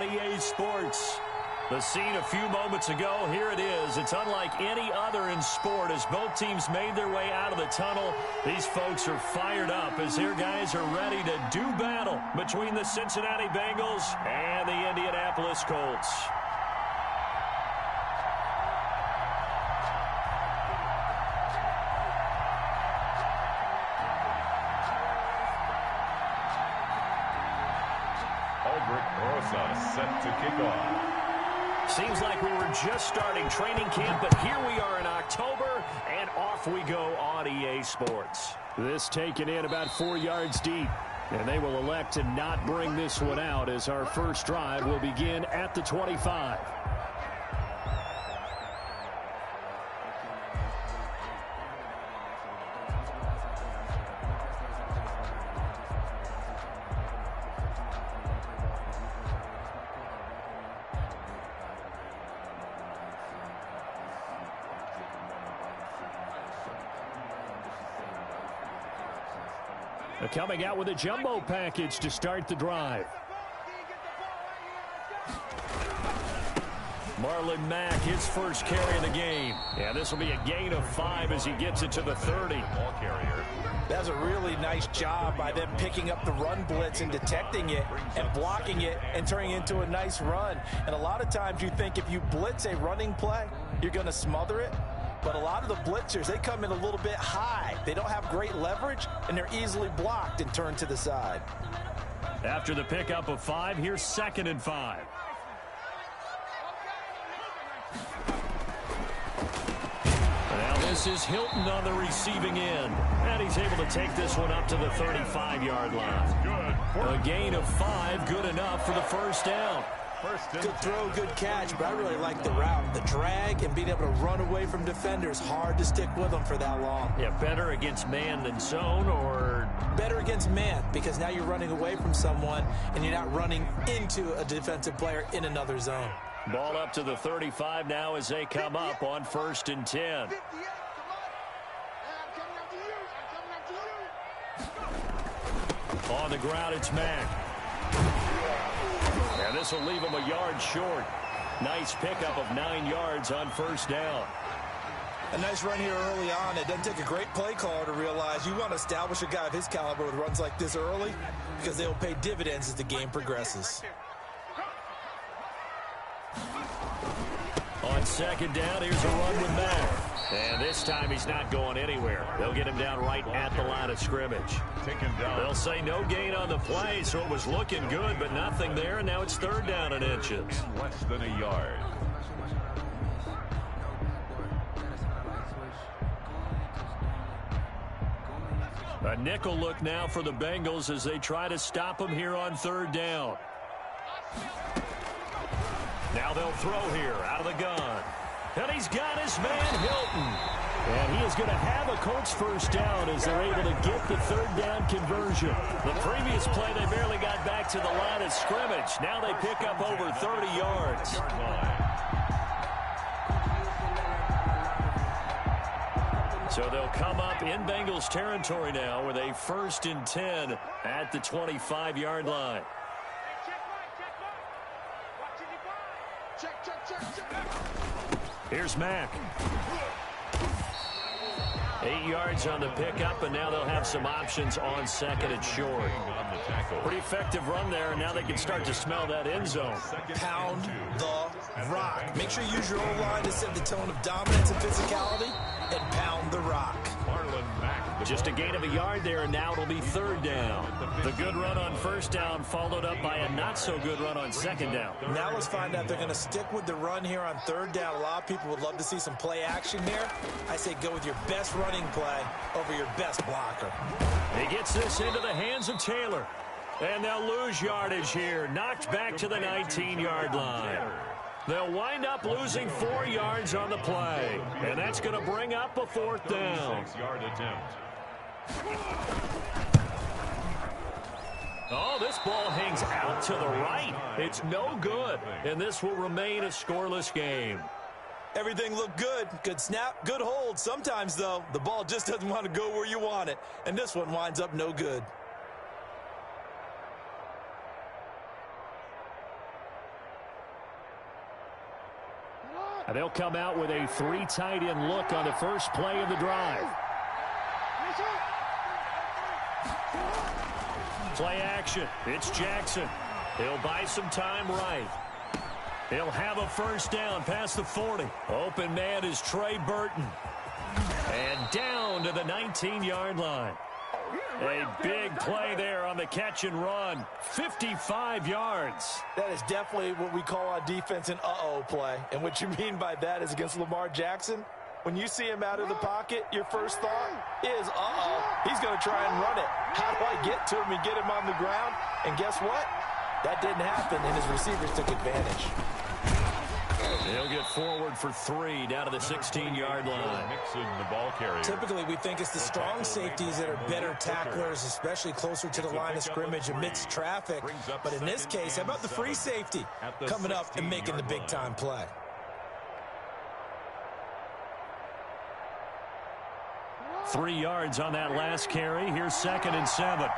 on EA Sports. The scene a few moments ago, here it is. It's unlike any other in sport as both teams made their way out of the tunnel. These folks are fired up as their guys are ready to do battle between the Cincinnati Bengals and the Indianapolis Colts. Aldrich Rosa set to kick off. Seems like we were just starting training camp, but here we are in October, and off we go on EA Sports. This taken in about 4 yards deep, and they will elect to not bring this one out as our first drive will begin at the 25. Coming out with a jumbo package to start the drive. Marlon Mack, his first carry of the game. Yeah, this will be a gain of 5 as he gets it to the 30. Ball carrier. That's a really nice job by them picking up the run blitz and detecting it and blocking it and turning it into a nice run. And a lot of times you think if you blitz a running play, you're going to smother it. But a lot of the blitzers, they come in a little bit high. They don't have great leverage, and they're easily blocked and turned to the side. After the pickup of 5, here's 2nd and 5. Now this is Hilton on the receiving end. And he's able to take this one up to the 35-yard line. A gain of 5, good enough for the first down. Good throw, good catch, but I really like the route. The drag and being able to run away from defenders, hard to stick with them for that long. Yeah, better against man than zone, or? Better against man, because now you're running away from someone and you're not running into a defensive player in another zone. Ball up to the 35 now as they come up on 1st and 10. On the ground, it's Mack. And this will leave him a yard short. Nice pickup of 9 yards on 1st down. A nice run here early on. It doesn't take a great play caller to realize you want to establish a guy of his caliber with runs like this early because they will pay dividends as the game progresses. On 2nd down, here's a run with Mack. And this time he's not going anywhere. They'll get him down right at the line of scrimmage. They'll say no gain on the play, so it was looking good, but nothing there, and now it's 3rd down and inches. Less than a yard. A nickel look now for the Bengals as they try to stop him here on 3rd down. Now they'll throw here out of the gun. And he's got his man, Hilton. And he is going to have a Colts first down as they're able to get the 3rd down conversion. The previous play, they barely got back to the line of scrimmage. Now they pick up over 30 yards. So they'll come up in Bengals territory now with a 1st and 10 at the 25-yard line. Here's Mack. 8 yards on the pickup, and now they'll have some options on 2nd and short. Pretty effective run there, and now they can start to smell that end zone. Pound the rock. Make sure you use your O-line to set the tone of dominance and physicality, and pound the rock. Just a gain of a yard there, and now it'll be 3rd down. The good run on 1st down followed up by a not-so-good run on 2nd down. Now let's find out if they're going to stick with the run here on 3rd down. A lot of people would love to see some play action here. I say go with your best running play over your best blocker. He gets this into the hands of Taylor. And they'll lose yardage here. Knocked back to the 19-yard line. They'll wind up losing 4 yards on the play. And that's going to bring up a 4th down. 6-yard attempt. Oh, this ball hangs out to the right. It's no good. And this will remain a scoreless game. Everything looked good. Good snap, good hold. Sometimes, though, the ball just doesn't want to go where you want it. And this one winds up no good. And they'll come out with a 3 tight end look on the first play of the drive. Play action. It's Jackson. He'll buy some time right. He'll have a first down past the 40. Open man is Trey Burton. And down to the 19-yard line. A big play there on the catch and run. 55 yards. That is definitely what we call on defense an uh-oh play. And what you mean by that is against Lamar Jackson, when you see him out of the pocket, your first thought is, uh-oh, he's going to try and run it. How do I get to him and get him on the ground? And guess what? That didn't happen, and his receivers took advantage. He'll get forward for 3 down to the 16-yard line. Mixon, the ball carrier. Typically, we think it's the strong safeties that are better tacklers, especially closer to the line of scrimmage amidst traffic. But in this case, how about the free safety coming up and making the big-time play? Three yards on that last carry. Here's 2nd and 7.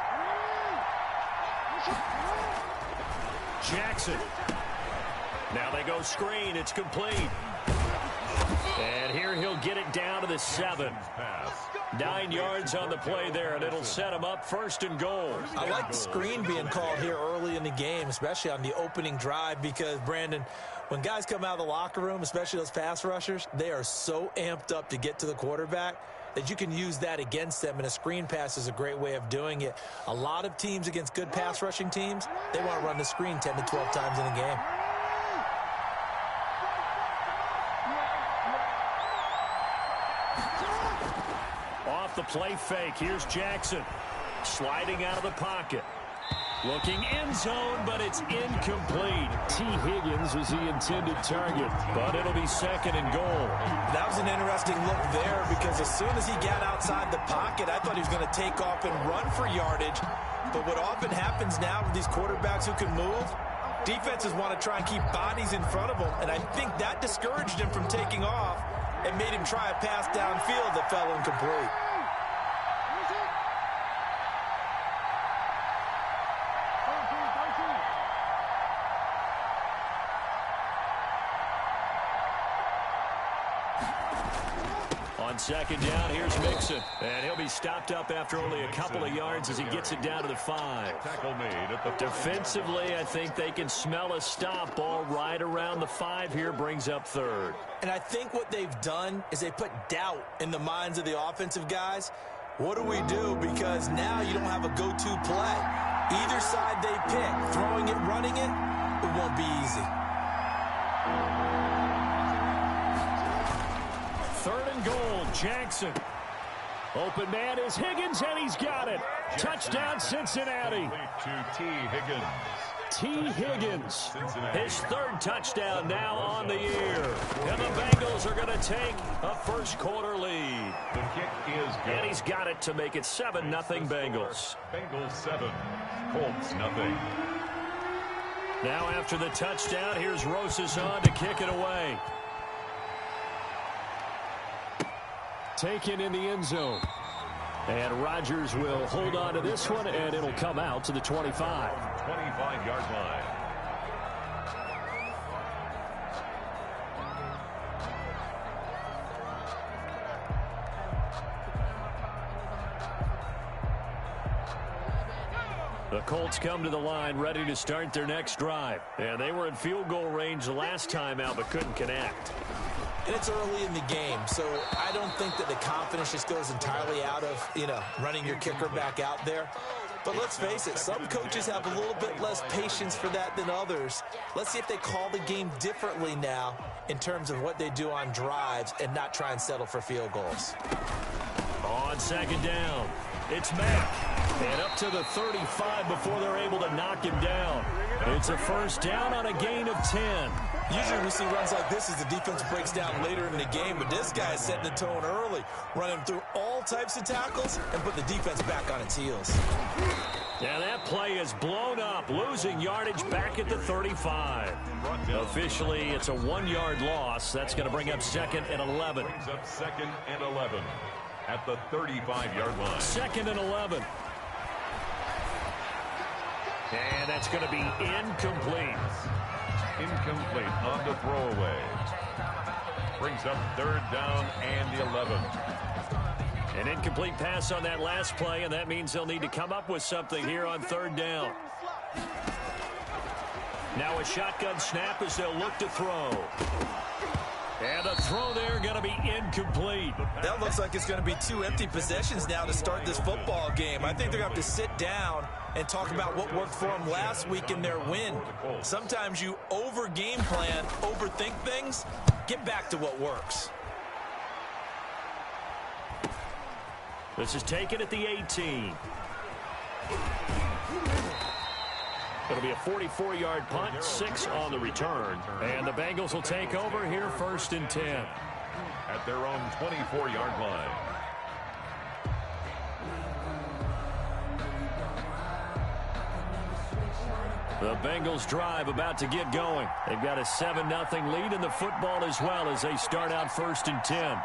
Jackson. Now they go screen. It's complete. And here he'll get it down to the 7. 9 yards on the play there, and it'll set him up 1st and goal. I like the screen being called here early in the game, especially on the opening drive, because, Brandon, when guys come out of the locker room, especially those pass rushers, they are so amped up to get to the quarterback that you can use that against them, and a screen pass is a great way of doing it. A lot of teams against good pass rushing teams, they want to run the screen 10 to 12 times in a game. Off the play fake, here's Jackson. Sliding out of the pocket. Looking end zone, but it's incomplete. T. Higgins was the intended target, but it'll be 2nd and goal. That was an interesting look there, because as soon as he got outside the pocket, I thought he was going to take off and run for yardage. But what often happens now with these quarterbacks who can move, defenses want to try and keep bodies in front of them, and I think that discouraged him from taking off and made him try a pass downfield that fell incomplete. On 2nd down, here's Mixon. And he'll be stopped up after only a couple of yards as he gets it down to the 5. Tackle made at the Defensively, I think they can smell a stop. Ball right around the 5 here, brings up 3rd. And I think what they've done is they put doubt in the minds of the offensive guys. What do we do? Because now you don't have a go-to play. Either side they pick, throwing it, running it, it won't be easy. 3rd and goal, Jackson. Open man is Higgins, and he's got it. Touchdown, Cincinnati. To T. Higgins. T. Higgins, his 3rd touchdown now on the year. And the Bengals are going to take a first-quarter lead. The kick is good. And he's got it to make it 7-0 Bengals. Bengals 7, Colts 0. Now after the touchdown, here's Rosas on to kick it away. Taken in the end zone. And Rodgers will hold on to this one, and it'll come out to the 25. 25-yard line. The Colts come to the line ready to start their next drive. And they were in field goal range the last time out, but couldn't connect. And it's early in the game, so I don't think that the confidence just goes entirely out of, running your kicker back out there. But let's face it, some coaches have a little bit less patience for that than others. Let's see if they call the game differently now in terms of what they do on drives and not try and settle for field goals. On 2nd down, it's Mack. And up to the 35 before they're able to knock him down. It's a first down on a gain of 10. Usually we see runs like this as the defense breaks down later in the game, but this guy is setting the tone early, running through all types of tackles and put the defense back on its heels. Yeah, that play is blown up, losing yardage back at the 35. Officially, it's a 1-yard loss. That's going to bring up 2nd and 11. Brings up 2nd and 11 at the 35-yard line. 2nd and 11. And that's going to be incomplete. Incomplete on the throwaway. brings up 3rd down and 11. An incomplete pass on that last play, and that means they'll need to come up with something here on 3rd down. Now a shotgun snap as they'll look to throw. And the throw there going to be incomplete. That looks like it's going to be 2 empty possessions now to start this football game. I think they're going to have to sit down and talk about what worked for them last week in their win. Sometimes you over-game plan, overthink things, get back to what works. This is taken at the 18. It'll be a 44-yard punt, 6 on the return. And the Bengals will take over here 1st and 10. At their own 24-yard line. The Bengals drive about to get going. They've got a 7-0 lead in the football as well as they start out 1st and 10.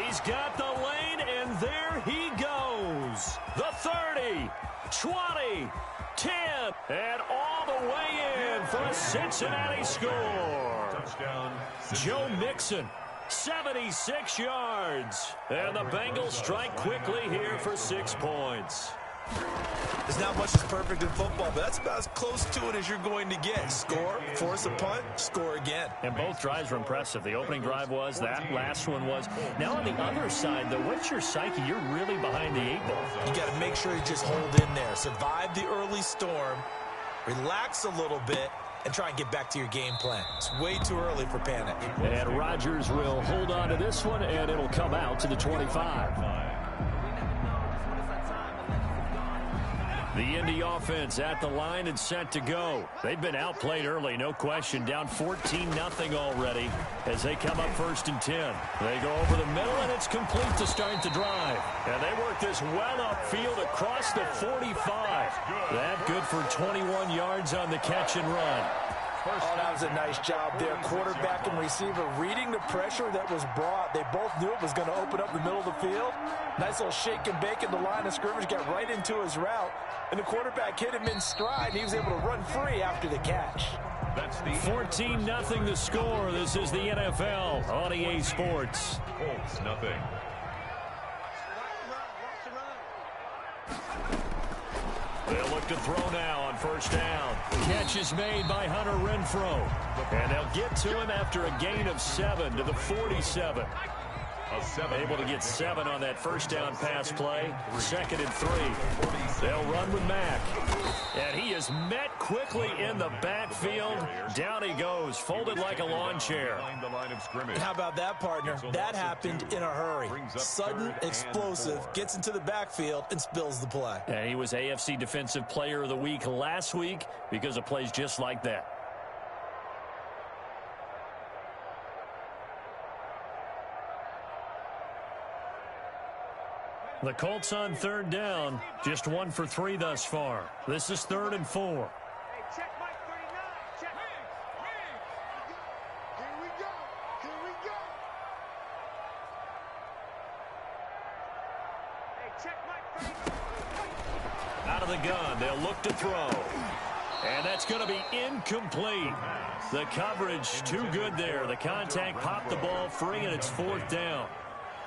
He's got the lane, and there he goes. The 30, 20, 10, and all the way in for a Cincinnati score. Touchdown. Joe Mixon, 76 yards. And the Bengals strike quickly here for 6 points. There's not much that's perfect in football, but that's about as close to it as you're going to get. Score, force a punt, score again. And both drives were impressive. The opening drive was, that last one was. Now on the other side, though, what's your psyche? You're really behind the 8 ball. You got to make sure you just hold in there. Survive the early storm, relax a little bit, and try and get back to your game plan. It's way too early for panic. And Rodgers will hold on to this one, and it'll come out to the 25. The Indy offense at the line and set to go. They've been outplayed early, no question. Down 14-0 already as they come up 1st and 10. They go over the middle, and it's complete to start the drive. And they work this well upfield across the 45. That good for 21 yards on the catch and run. Oh, that was a nice job there. Quarterback and receiver reading the pressure that was brought. They both knew it was going to open up the middle of the field. Nice little shake and bake in the line of scrimmage, got right into his route. And the quarterback hit him in stride. He was able to run free after the catch. That's the 14-0 the score. This is the NFL on EA Sports. Colts, nothing. They'll look to throw now on 1st down. Catch is made by Hunter Renfrow. And they'll get to him after a gain of 7 to the 47. Able to get 7 on that 1st down pass play. 2nd and 3. They'll run with Mack. And he is met quickly in the backfield. Down he goes, folded like a lawn chair. And how about that, partner? That happened in a hurry. Sudden, explosive, gets into the backfield and spills the play. And he was AFC Defensive Player of the Week last week because of plays just like that. The Colts on 3rd down, just 1 for 3 thus far. This is 3rd and 4. Hey, check Mike 39. Check. Here we go. Here we go. Hey, check Mike 39. Out of the gun, they'll look to throw. And that's going to be incomplete. The coverage too good there. The contact popped the ball free, and it's 4th down.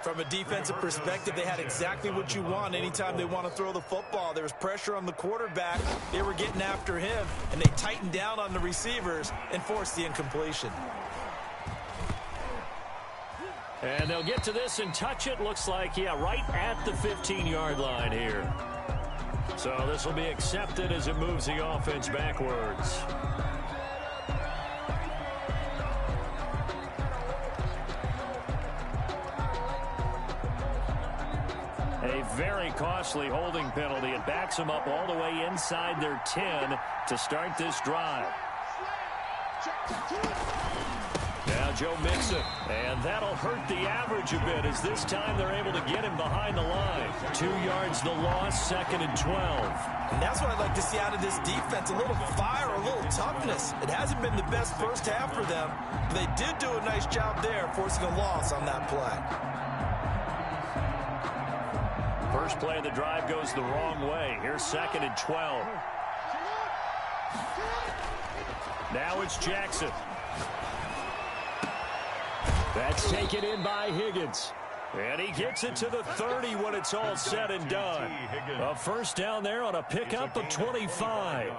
From a defensive perspective, they had exactly what you want anytime they want to throw the football. There was pressure on the quarterback. They were getting after him, and they tightened down on the receivers and forced the incompletion. And they'll get to this and touch it. Looks like, yeah, right at the 15-yard line here. So this will be accepted as it moves the offense backwards. A very costly holding penalty. It backs them up all the way inside their 10 to start this drive. Now Joe Mixon, and that'll hurt the average a bit as this time they're able to get him behind the line. 2 yards the loss, 2nd and 12. And that's what I'd like to see out of this defense, a little fire, a little toughness. It hasn't been the best first half for them, but they did do a nice job there forcing a loss on that play. First play of the drive goes the wrong way. Here's 2nd and 12. Now it's Jackson. That's taken in by Higgins. And he gets it to the 30 when it's all said and done. A first down there on a pickup of 25.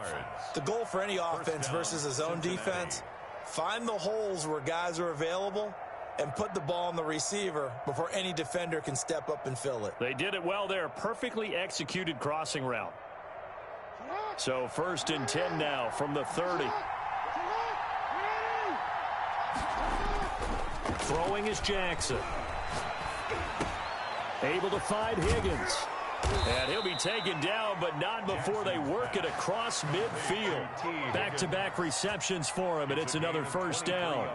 The goal for any offense versus his own defense, find the holes where guys are available and put the ball on the receiver before any defender can step up and fill it. They did it well there. Perfectly executed crossing route. So 1st and 10 now from the 30. Throwing is Jackson. Able to find Higgins. And he'll be taken down, but not before they work it across midfield. Back-to-back receptions for him, and it's another first down.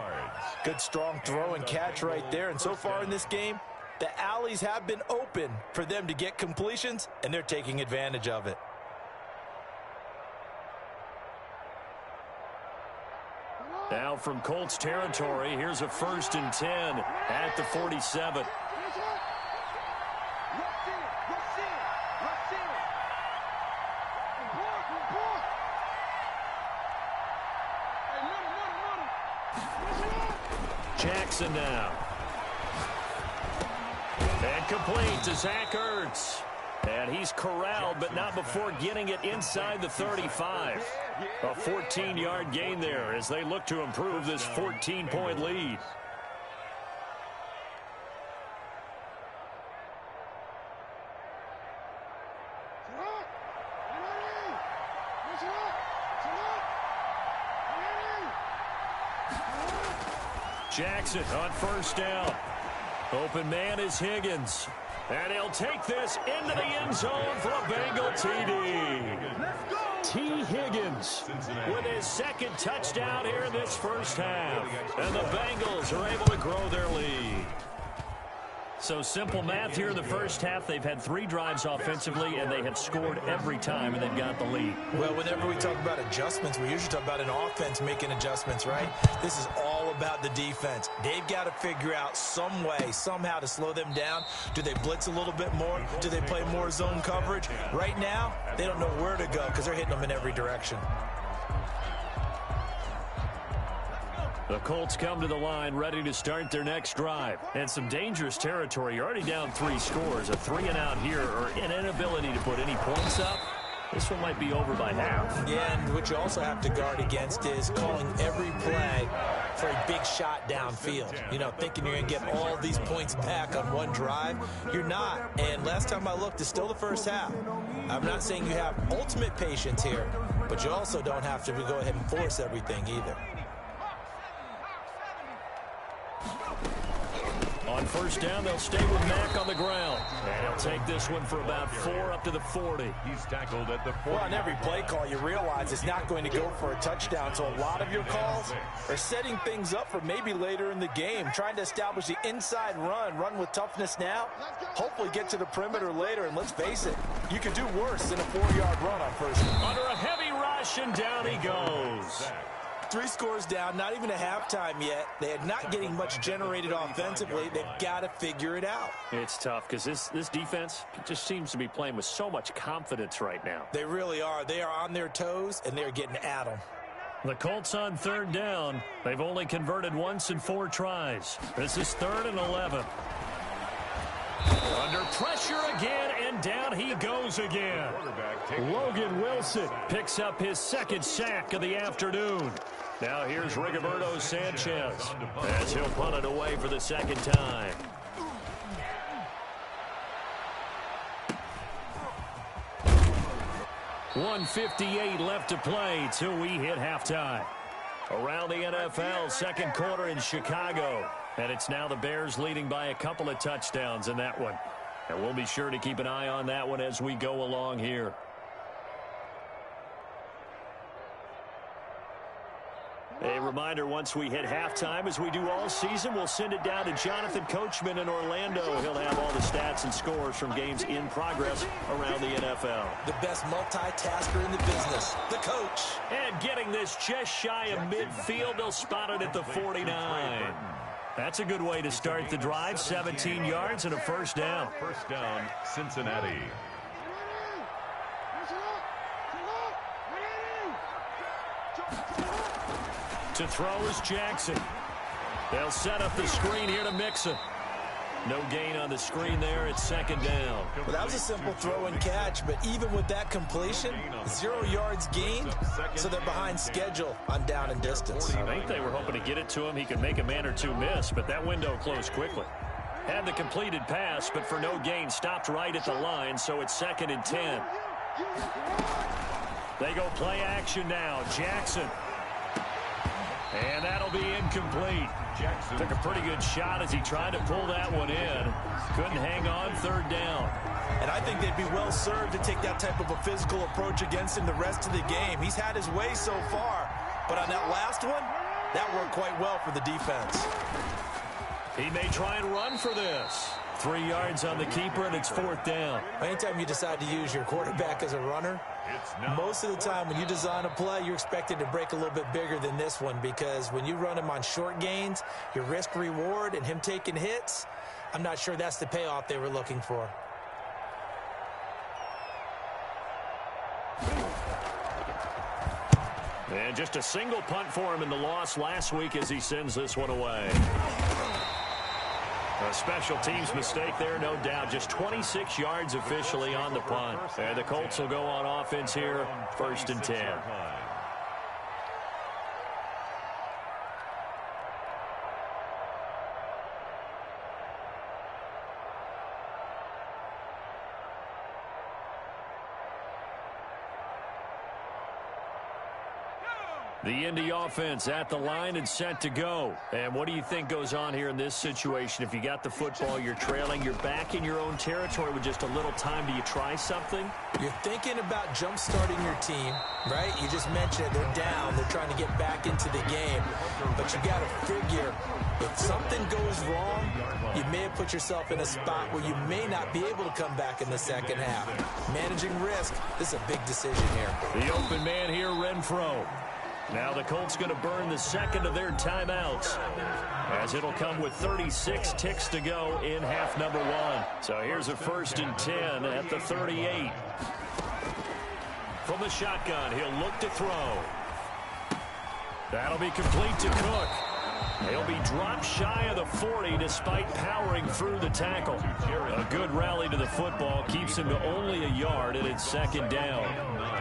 Good strong throw and catch right there. And so far in this game, the alleys have been open for them to get completions, and they're taking advantage of it. Now from Colts territory, here's a 1st and 10 at the 47. Jackson now. And complete to Zach Ertz. And he's corralled, but not before getting it inside the 35. A 14-yard gain there as they look to improve this 14-point lead. Jackson on first down. Open man is Higgins. And he'll take this into the end zone for a Bengal TD. T. Higgins with his second touchdown here in this first half. And the Bengals are able to grow their lead. So simple math here in the first half. They've had 3 drives offensively, and they have scored every time, and they've got the lead. Well, whenever we talk about adjustments, we usually talk about an offense making adjustments, right? This is all about the defense. They've got to figure out some way, somehow to slow them down. Do they blitz a little bit more? Do they play more zone coverage? Right now, they don't know where to go because they're hitting them in every direction. The Colts come to the line ready to start their next drive. And some dangerous territory. You're already down 3 scores. A 3-and-out here or an inability to put any points up. This one might be over by half. Yeah, and what you also have to guard against is calling every play for a big shot downfield. You know, thinking you're going to get all these points back on one drive. You're not. And last time I looked, it's still the first half. I'm not saying you have ultimate patience here, but you also don't have to go ahead and force everything either. On first down, they'll stay with Mack on the ground. And he'll take this one for about 4 up to the 40. He's tackled at the 40. Well, on every play call, you realize it's not going to go for a touchdown. So a lot of your calls are setting things up for maybe later in the game, trying to establish the inside run with toughness now, hopefully get to the perimeter later. And let's face it, you could do worse than a 4-yard run on first down. Under a heavy rush, and down he goes. 3 scores down, not even a halftime yet. They are not getting much generated offensively. They've got to figure it out. It's tough because this defense just seems to be playing with so much confidence right now. They really are. They are on their toes, and they're getting at them. The Colts on 3rd down. They've only converted once in 4 tries. This is 3rd and 11. Under pressure again, and down he goes again. Logan Wilson picks up his 2nd sack of the afternoon. Now here's Rigoberto Sanchez as he'll punt it away for the 2nd time. .158 left to play till we hit halftime. Around the NFL, 2nd quarter in Chicago. And it's now the Bears leading by a couple of touchdowns in that one. And we'll be sure to keep an eye on that one as we go along here. A reminder, once we hit halftime, as we do all season, we'll send it down to Jonathan Coachman in Orlando. He'll have all the stats and scores from games in progress around the NFL. The best multitasker in the business, the coach. And getting this just shy of midfield, they'll spot it at the 49. That's a good way to start the drive. 17 yards and a first down. First down, Cincinnati. To throw is Jackson. They'll set up the screen here to Mixon. No gain on the screen there. It's second down. Well, that was a simple throw and catch, but even with that completion, 0 yards gained, so they're behind schedule on down and distance. I think they were hoping to get it to him. He could make a man or two miss, but that window closed quickly. Had the completed pass, but for no gain, stopped right at the line, so it's 2nd and 10. They go play action now. Jackson. And that'll be incomplete. Jackson took a pretty good shot as he tried to pull that one in. Couldn't hang on, 3rd down. And I think they'd be well served to take that type of a physical approach against him the rest of the game. He's had his way so far, but on that last one, that worked quite well for the defense. He may try and run for this. 3 yards on the keeper, and it's 4th down. Anytime you decide to use your quarterback as a runner, most of the time when you design a play, you're expected to break a little bit bigger than this one, because when you run him on short gains, your risk-reward and him taking hits, I'm not sure that's the payoff they were looking for. And just a single punt for him in the loss last week as he sends this one away. A special teams mistake there, no doubt. Just 26 yards officially on the punt. And the Colts will go on offense here, 1st and 10. The Indy offense at the line and set to go. And what do you think goes on here in this situation? If you got the football, you're trailing, you're back in your own territory with just a little time. Do you try something? You're thinking about jump-starting your team, right? You just mentioned it. They're down. They're trying to get back into the game. But you got to figure, if something goes wrong, you may have put yourself in a spot where you may not be able to come back in the second half. Managing risk, this is a big decision here. The open man here, Renfro. Now the Colts going to burn the 2nd of their timeouts, as it'll come with 36 ticks to go in half number 1. So here's a 1st and 10 at the 38. From the shotgun, he'll look to throw. That'll be complete to Cook. He'll be dropped shy of the 40 despite powering through the tackle. A good rally to the football keeps him to only a yard, and it's 2nd down.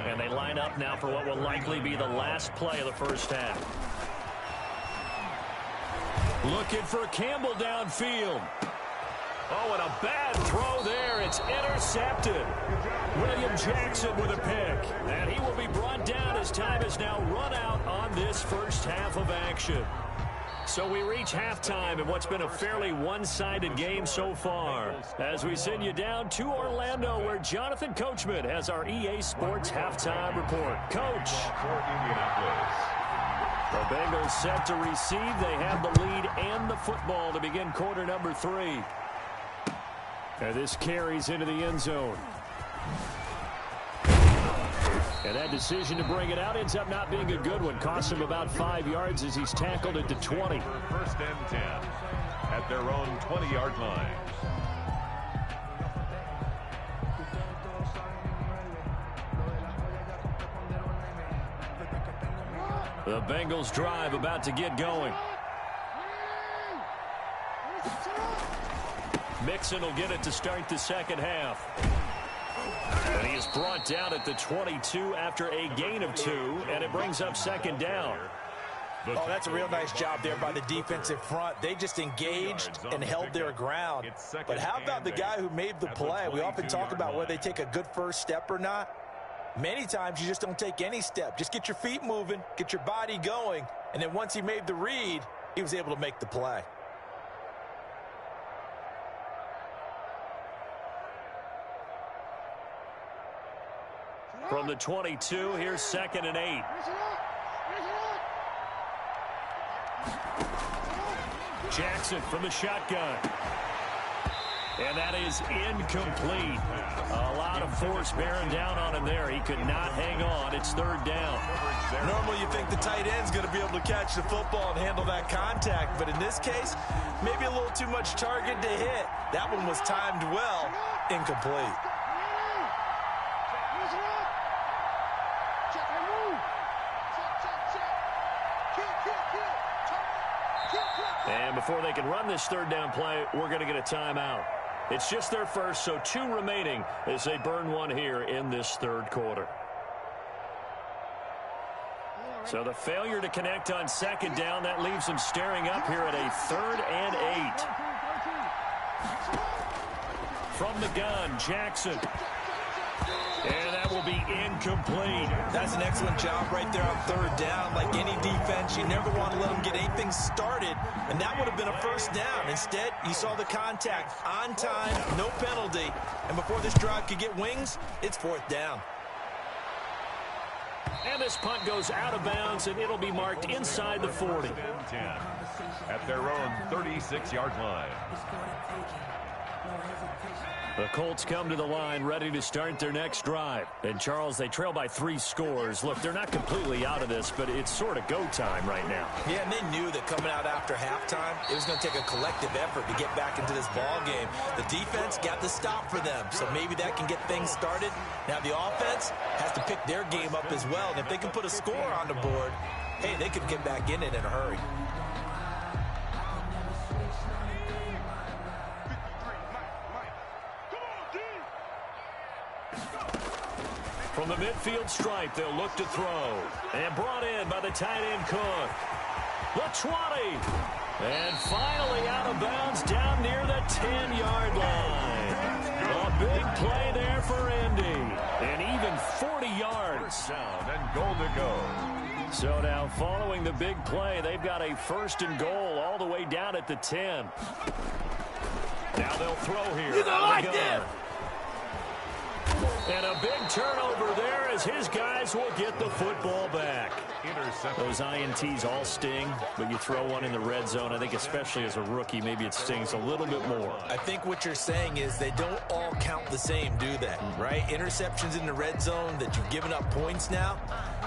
And they line up now for what will likely be the last play of the first half. Looking for Campbell downfield. Oh, and a bad throw there. It's intercepted. William Jackson with a pick. And he will be brought down as time is now run out on this first half of action. So we reach halftime in what's been a fairly one-sided game so far, as we send you down to Orlando, where Jonathan Coachman has our EA Sports halftime report. Coach. The Bengals set to receive. They have the lead and the football to begin quarter number 3. And this carries into the end zone. And that decision to bring it out ends up not being a good one. Costs him about 5 yards as he's tackled it to 20. 1st and 10 at their own 20-yard line. The Bengals drive about to get going. Mixon will get it to start the second half. And he is brought down at the 22 after a gain of 2, and it brings up 2nd down. Oh, that's a real nice job there by the defensive front. They just engaged and held their ground. But how about the guy who made the play? We often talk about whether they take a good first step or not. Many times you just don't take any step. Just get your feet moving, get your body going, and then once he made the read, he was able to make the play. From the 22, here's 2nd and 8. Jackson from the shotgun. And that is incomplete. A lot of force bearing down on him there. He could not hang on. It's 3rd down. Normally you think the tight end's going to be able to catch the football and handle that contact, but in this case, maybe a little too much target to hit. That one was timed well. Incomplete. And before they can run this third down play, we're going to get a timeout. It's just their first, so 2 remaining as they burn one here in this third quarter. So the failure to connect on second down, that leaves them staring up here at a 3rd and 8. From the gun, Jackson. And that will be incomplete. That's an excellent job right there on third down. Like any defense, you never want to let them get anything started, and that would have been a first down. Instead, you saw the contact on time, no penalty, and before this drive could get wings, it's 4th down. And this punt goes out of bounds, and it'll be marked inside the 40. 10 at their own 36-yard line. The Colts come to the line ready to start their next drive. And, Charles, they trail by 3 scores. Look, they're not completely out of this, but it's sort of go time right now. Yeah, and they knew that coming out after halftime, it was going to take a collective effort to get back into this ball game. The defense got the stop for them, so maybe that can get things started. Now the offense has to pick their game up as well, and if they can put a score on the board, hey, they could get back in it in a hurry. From the midfield stripe, they'll look to throw. And brought in by the tight end Cook. The 20. And finally out of bounds down near the 10-yard line. A big play there for Indy. And even 40 yards. Down and goal to go. So now following the big play, they've got a 1st and goal all the way down at the 10. Now they'll throw here. You don't like this. And a big turnover there as his guys will get the football back. Those INTs all sting, but you throw one in the red zone, I think especially as a rookie, maybe it stings a little bit more. I think what you're saying is they don't all count the same, do they? Right? Interceptions in the red zone that you've given up points now,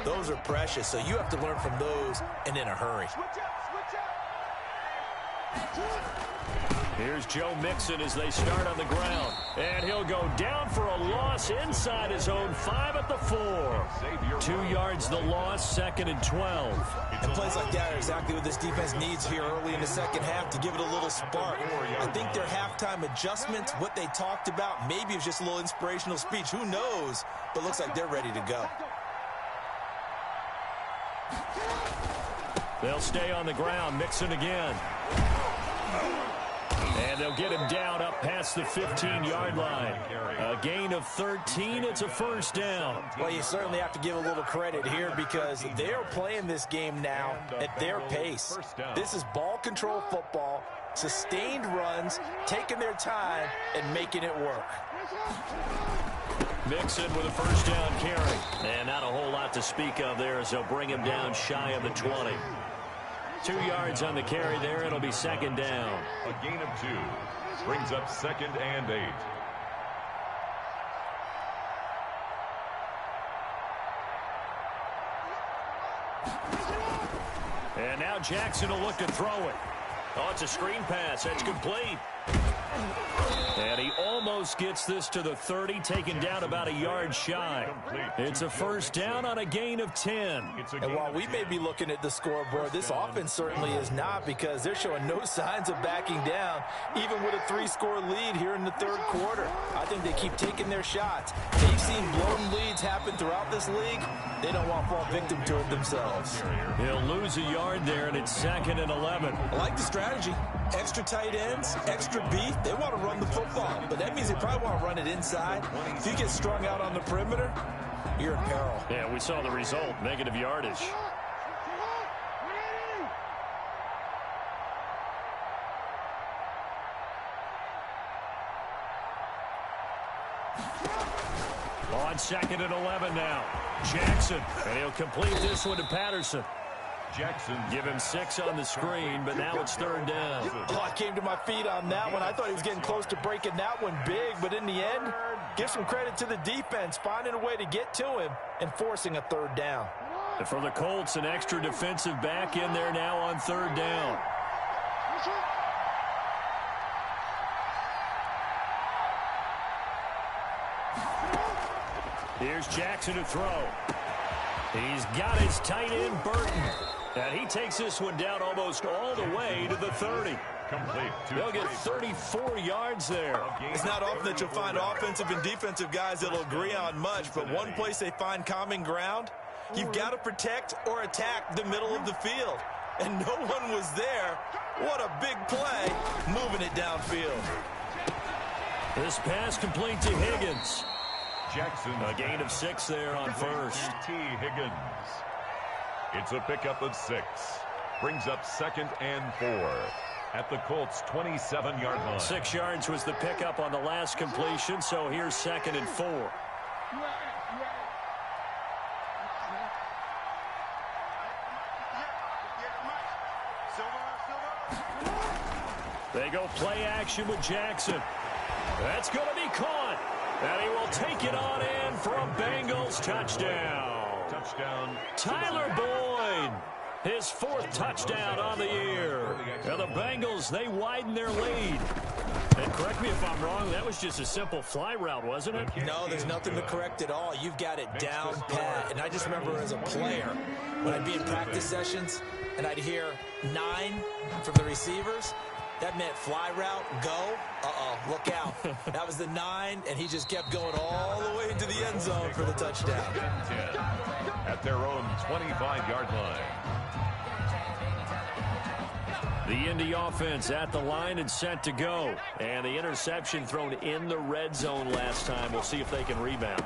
those are precious. So you have to learn from those and in a hurry. Here's Joe Mixon as they start on the ground. And he'll go down for a loss inside his own 5 at the 4. 2 yards the loss, 2nd and 12. And plays like that are exactly what this defense needs here early in the second half to give it a little spark. I think their halftime adjustments, what they talked about, maybe it was just a little inspirational speech. Who knows? But looks like they're ready to go. They'll stay on the ground. Mixon again. And they'll get him down up past the 15-yard line. A gain of 13. It's a 1st down. Well, you certainly have to give a little credit here because they're playing this game now at their pace. This is ball control football, sustained runs, taking their time, and making it work. Mixon with a 1st down carry. And not a whole lot to speak of there as they'll bring him down shy of the 20. 2 yards on the carry there. It'll be 2nd down. A gain of 2 brings up 2nd and 8. And now Jackson will look to throw it. Oh, it's a screen pass. That's complete. And he almost gets this to the 30, taken down about a yard shy. It's a 1st down on a gain of 10. And while we may be looking at the scoreboard, this offense certainly is not because they're showing no signs of backing down, even with a 3-score lead here in the third quarter. I think they keep taking their shots. They've seen blown leads happen throughout this league. They don't want to fall victim to it themselves. He'll lose a yard there, and it's 2nd and 11. I like the strategy. Extra tight ends, extra beef. They want to run the football, but that means they probably want to run it inside. If you get strung out on the perimeter, you're in peril. Yeah, we saw the result, negative yardage. On 2nd and 11 now. Jackson, and he'll complete this one to Patterson. Jackson. Give him 6 on the screen, but now it's 3rd down. Oh, I came to my feet on that one. I thought he was getting close to breaking that one big, but in the end, give some credit to the defense, finding a way to get to him and forcing a 3rd down. And for the Colts, an extra defensive back in there now on 3rd down. Here's Jackson to throw. He's got his tight end, Burton. And he takes this one down almost all the way to the 30. Complete. They'll get 34 yards there. It's not often that you'll find offensive and defensive guys that'll agree on much, but one place they find common ground, you've got to protect or attack the middle of the field. And no one was there. What a big play, moving it downfield. This pass complete to Higgins. Jackson. A gain of 6 there on first. T. Higgins. It's a pickup of 6. Brings up 2nd and 4 at the Colts' 27-yard line. 6 yards was the pickup on the last completion, so here's 2nd and 4. They go play action with Jackson. That's going to be caught. And he will take it on in for a Bengals touchdown. Touchdown. Tyler Boyd, his 4th touchdown on the year. And the Bengals, they widen their lead. And correct me if I'm wrong, that was just a simple fly route, wasn't it? No, there's nothing to correct at all. You've got it down pat. And I just remember as a player, when I'd be in practice sessions and I'd hear 9 from the receivers, that meant fly route, go, look out. That was the 9, and he just kept going all the way into the end zone for the touchdown. 10 at their own 25-yard line. The Indy offense at the line and set to go. And the interception thrown in the red zone last time. We'll see if they can rebound.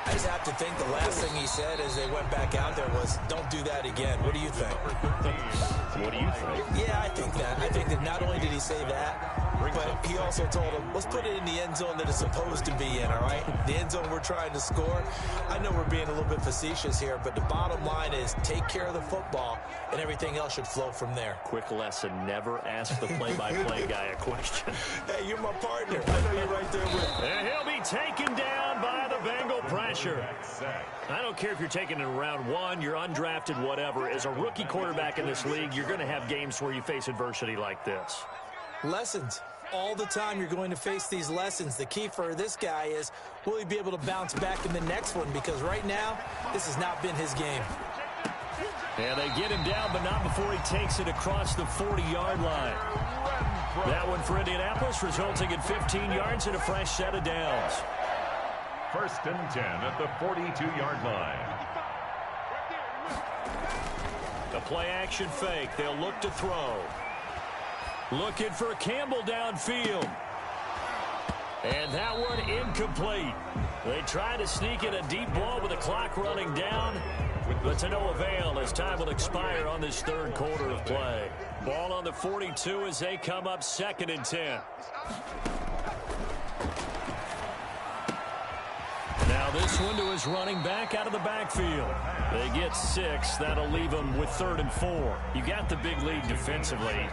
I just have to think the last thing he said as they went back out there was, don't do that again. What do you think? What do you think? Yeah, I think that. I think that not only did he say that, but he also told him, let's put it in the end zone that it's supposed to be in, all right? The end zone we're trying to score. I know we're being a little bit facetious here, but the bottom line is take care of the football, and everything else should flow from there. Quick lesson, never ask the play-by-play guy a question. Hey, you're my partner. I know you're right there with me. And he'll be taken down by the Bengal pressure. I don't care if you're taking it in round 1, you're undrafted, whatever. As a rookie quarterback in this league, you're going to have games where you face adversity like this. Lessons. All the time you're going to face these lessons. The key for this guy is, will he be able to bounce back in the next one? Because right now, this has not been his game. And they get him down, but not before he takes it across the 40-yard line. That one for Indianapolis, resulting in 15 yards and a fresh set of downs. 1st and 10 at the 42-yard line. The play-action fake. They'll look to throw. Looking for Campbell downfield. And that one incomplete. They try to sneak in a deep ball with the clock running down, but to no avail as time will expire on this 3rd quarter of play. Ball on the 42 as they come up 2nd and 10. Now this one to his running back out of the backfield. They get 6. That'll leave them with 3rd and 4. You got the big lead defensively.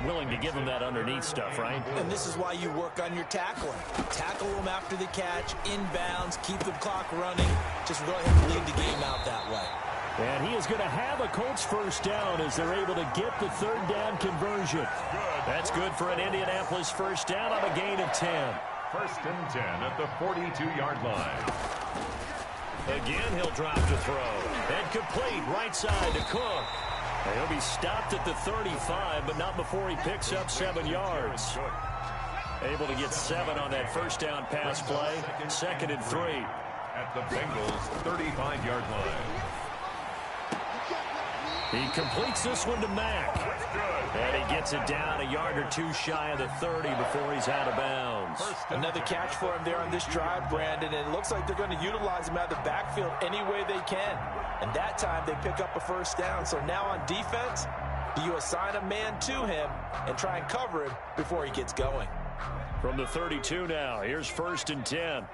Willing to give them that underneath stuff, right? And this is why you work on your tackling. Tackle them after the catch, inbounds, keep the clock running. Just go ahead and lead the game out that way. And he is going to have a Colts 1st down as they're able to get the 3rd down conversion. That's good for an Indianapolis 1st down on a gain of 10. 1st and 10 at the 42-yard line. Again, he'll drop to throw. And complete right side to Cook. And he'll be stopped at the 35, but not before he picks up 7 yards. Able to get 7 on that 1st down pass play. 2nd and 3. At the Bengals' 35-yard line. He completes this one to Mack. And he gets it down a yard or 2 shy of the 30 before he's out of bounds. Another catch for him there on this drive, Brandon, and it looks like they're going to utilize him out of the backfield any way they can. And that time they pick up a 1st down. So now on defense, do you assign a man to him and try and cover him before he gets going? From the 32 now, here's 1st and 10.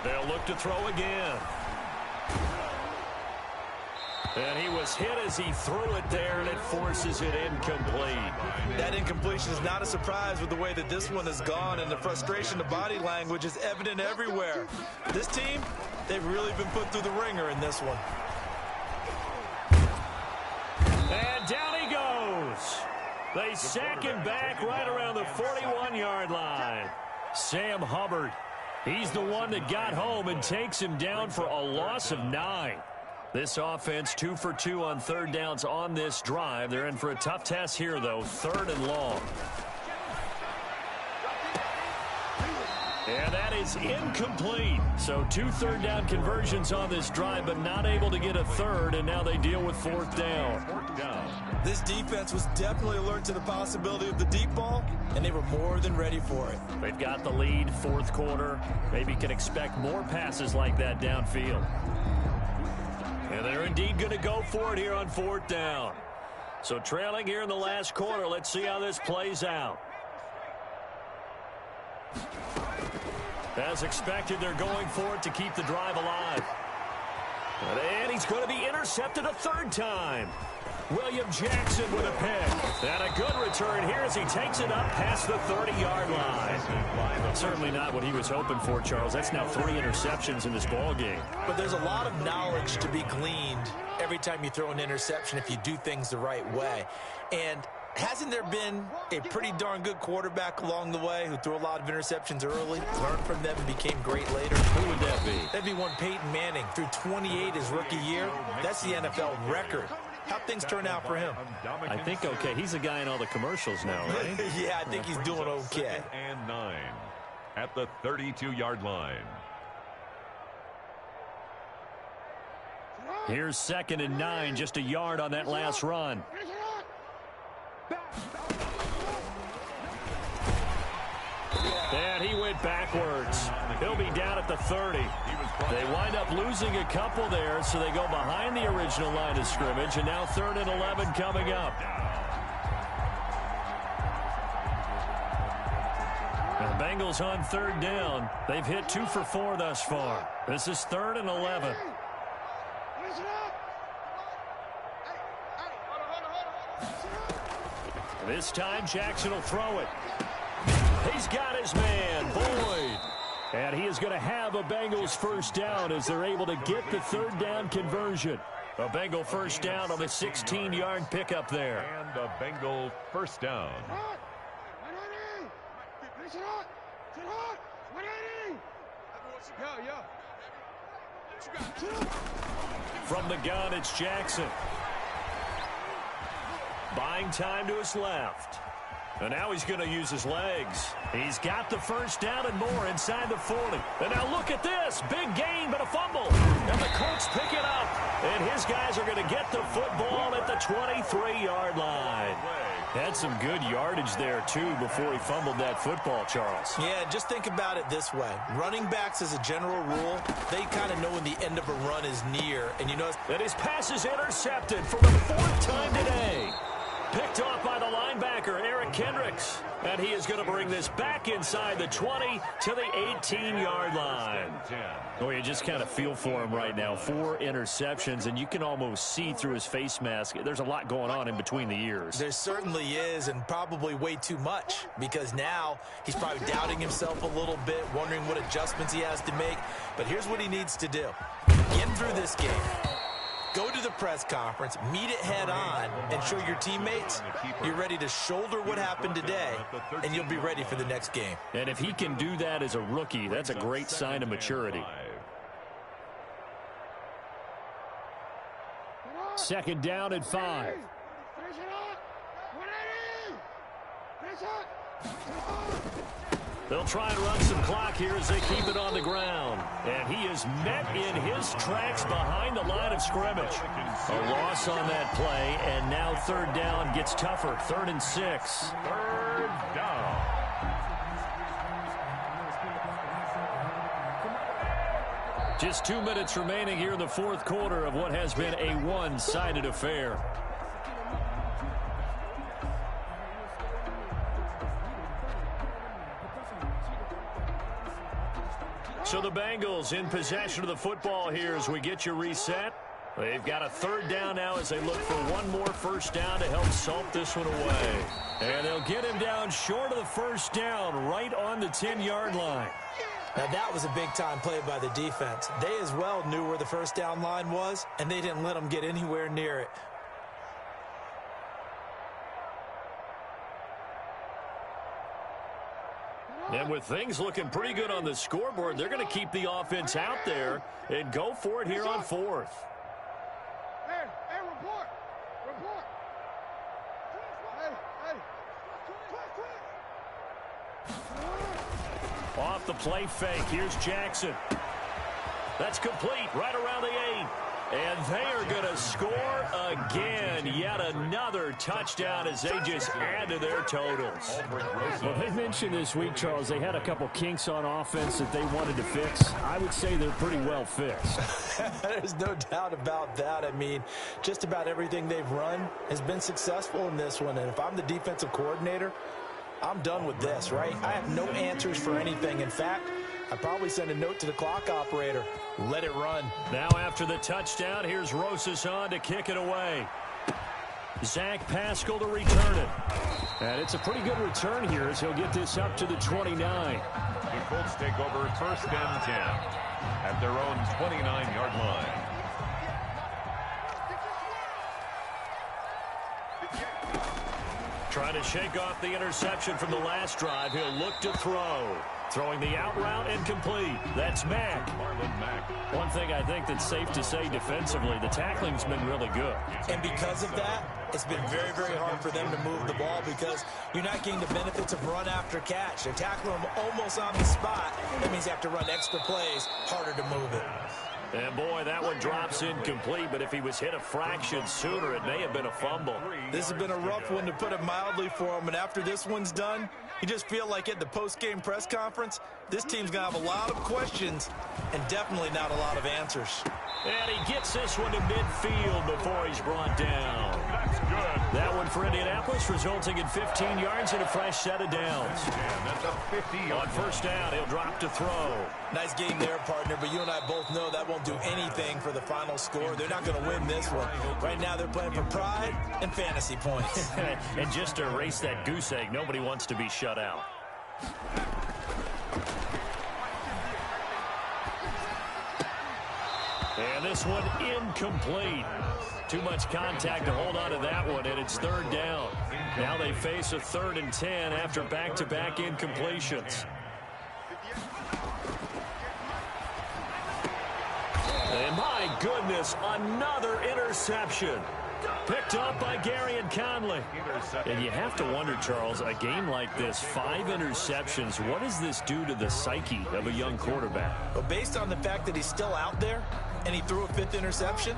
They'll look to throw again. And he was hit as he threw it there, and it forces it incomplete. That incompletion is not a surprise with the way that this one has gone, and the frustration, the body language is evident everywhere. This team, they've really been put through the ringer in this one. And down he goes. They sack him back right around the 41-yard line. Sam Hubbard He's the one that got home and takes him down for a loss of 9. This offense 2 for 2 on third downs on this drive. They're in for a tough test here, though, 3rd and long. And that is incomplete. So 2 third down conversions on this drive, but not able to get a third, and now they deal with 4th down. This defense was definitely alert to the possibility of the deep ball, and they were more than ready for it. They've got the lead, 4th quarter. Maybe can expect more passes like that downfield. And they're indeed going to go for it here on 4th down. So trailing here in the last quarter, let's see how this plays out. As expected, they're going for it to keep the drive alive. And he's going to be intercepted a 3rd time. William Jackson with a pick. And a good return here as he takes it up past the 30-yard line. Certainly not what he was hoping for, Charles. That's now 3 interceptions in this ball game. But there's a lot of knowledge to be gleaned every time you throw an interception if you do things the right way. And hasn't there been a pretty darn good quarterback along the way who threw a lot of interceptions early, learned from them, and became great later? Who would that be? That'd be one Peyton Manning. Threw 28 his rookie year. That's the NFL record. How'd things turn out for him? I think okay. He's a guy in all the commercials now, right? Yeah, I think he's doing okay. 2nd and 9 at the 32-yard line. Here's 2nd and 9, just a yard on that last run. And he went backwards. He'll be down at the 30. They wind up losing a couple there, so they go behind the original line of scrimmage, and now 3rd and 11 coming up. The Bengals on 3rd down. They've hit 2 for 4 thus far. This is 3rd and 11. This time Jackson will throw it. He's got his man, Boyd. And he is going to have a Bengals 1st down as they're able to get the 3rd down conversion. A Bengal 1st down on the 16-yard pickup there. And a Bengal 1st down. From the gun, it's Jackson. Buying time to his left. And now he's going to use his legs. He's got the 1st down and more inside the 40. And now look at this. Big gain, but a fumble. And the Colts pick it up. And his guys are going to get the football at the 23-yard line. Had some good yardage there, too, before he fumbled that football, Charles. Yeah, just think about it this way. Running backs, as a general rule, they kind of know when the end of a run is near. And you know, and his pass is intercepted for the 4th time today. Picked off by the linebacker, Eric Kendricks. And he is going to bring this back inside the 20 to the 18-yard line. Oh, you just kind of feel for him right now. 4 interceptions, and you can almost see through his face mask. There's a lot going on in between the ears. There certainly is, and probably way too much, because now he's probably doubting himself a little bit, wondering what adjustments he has to make. But here's what he needs to do. Get through this game. Go to the press conference, meet it head on, and show your teammates you're ready to shoulder what happened today, and you'll be ready for the next game. And if he can do that as a rookie, that's a great sign of maturity. 2nd down and 5. They'll try and run some clock here as they keep it on the ground. And he is met in his tracks behind the line of scrimmage. A loss on that play, and now 3rd down gets tougher. 3rd and 6. 3rd down. Just 2 minutes remaining here in the 4th quarter of what has been a one-sided affair. So the Bengals in possession of the football here as we get you reset. They've got a 3rd down now as they look for one more 1st down to help salt this one away. And they'll get him down short of the 1st down, right on the 10-yard line. Now that was a big-time play by the defense. They as well knew where the 1st down line was, and they didn't let them get anywhere near it. And with things looking pretty good on the scoreboard, they're going to keep the offense out there and go for it here on fourth. Hey, report. Report. Hey. Off the play fake, here's Jackson. That's complete, right around the 8. And they are going to score again. Yet another touchdown as they just add to their totals. Well, they mentioned this week, Charles, they had a couple kinks on offense that they wanted to fix. I would say they're pretty well fixed. There's no doubt about that. I mean, just about everything they've run has been successful in this one. And if I'm the defensive coordinator, I'm done with this, right? I have no answers for anything. In fact, I'd probably send a note to the clock operator. Let it run. Now after the touchdown, here's Rosas on to kick it away. Zach Pascal to return it. And it's a pretty good return here as he'll get this up to the 29. The Colts take over 1st and 10 at their own 29-yard line. Trying to shake off the interception from the last drive. He'll look to throw. Throwing the out route incomplete. That's Mack. Marlon Mack. One thing I think that's safe to say defensively, the tackling's been really good. And because of that, it's been very, very hard for them to move the ball because you're not getting the benefits of run after catch. They're tackling them almost on the spot. That means you have to run extra plays, harder to move it. And boy, that one drops incomplete, but if he was hit a fraction sooner, it may have been a fumble. This has been a rough one, to put it mildly, for him. And after this one's done, you just feel like at the post-game press conference, this team's going to have a lot of questions and definitely not a lot of answers. And he gets this one to midfield before he's brought down. That's good. That one for Indianapolis, resulting in 15 yards and a fresh set of downs. And that's a 50-yard. On first down, he'll drop to throw. Nice game there, partner, but you and I both know that won't do anything for the final score. They're not going to win this one. Right now, they're playing for pride and fantasy points. And just to erase that goose egg, nobody wants to be shut out. And this one incomplete. Too much contact to hold on to that one, and it's 3rd down. Now they face a 3rd and 10 after back-to-back incompletions. And my goodness, another interception. Picked up by Gary and Conley. And you have to wonder, Charles, a game like this, 5 interceptions, what does this do to the psyche of a young quarterback? But based on the fact that he's still out there and he threw a 5th interception,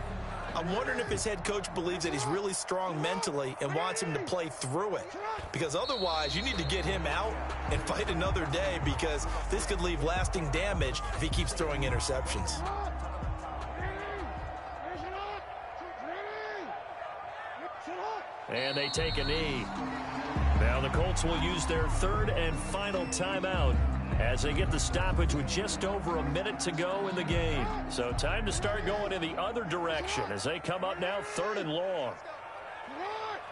I'm wondering if his head coach believes that he's really strong mentally and wants him to play through it. Because otherwise, you need to get him out and fight another day, because this could leave lasting damage if he keeps throwing interceptions. And they take a knee. Now the Colts will use their 3rd and final timeout as they get the stoppage with just over a minute to go in the game. So time to start going in the other direction as they come up now 3rd and long.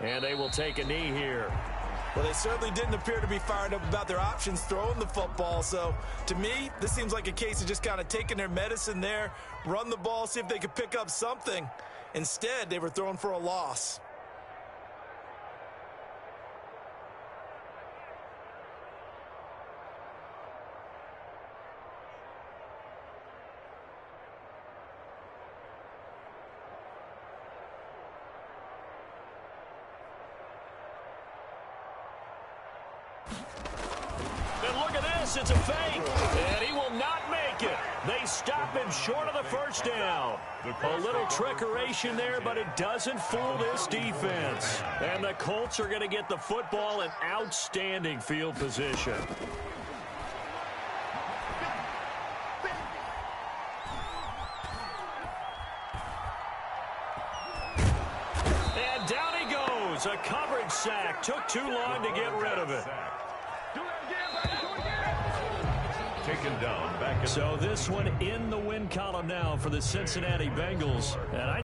And they will take a knee here. Well, they certainly didn't appear to be fired up about their options throwing the football. So, to me, this seems like a case of just kind of taking their medicine there, run the ball, see if they could pick up something. Instead, they were throwing for a loss. And look at this, it's a fake, and he will not make it. They stop him short of the first down. A little trickeration there, but it doesn't fool this defense. And the Colts are going to get the football in outstanding field position. And down he goes. A coverage sack. Took too long to get rid of it. Taken down back. So this one in the win column now for the Cincinnati Bengals. And I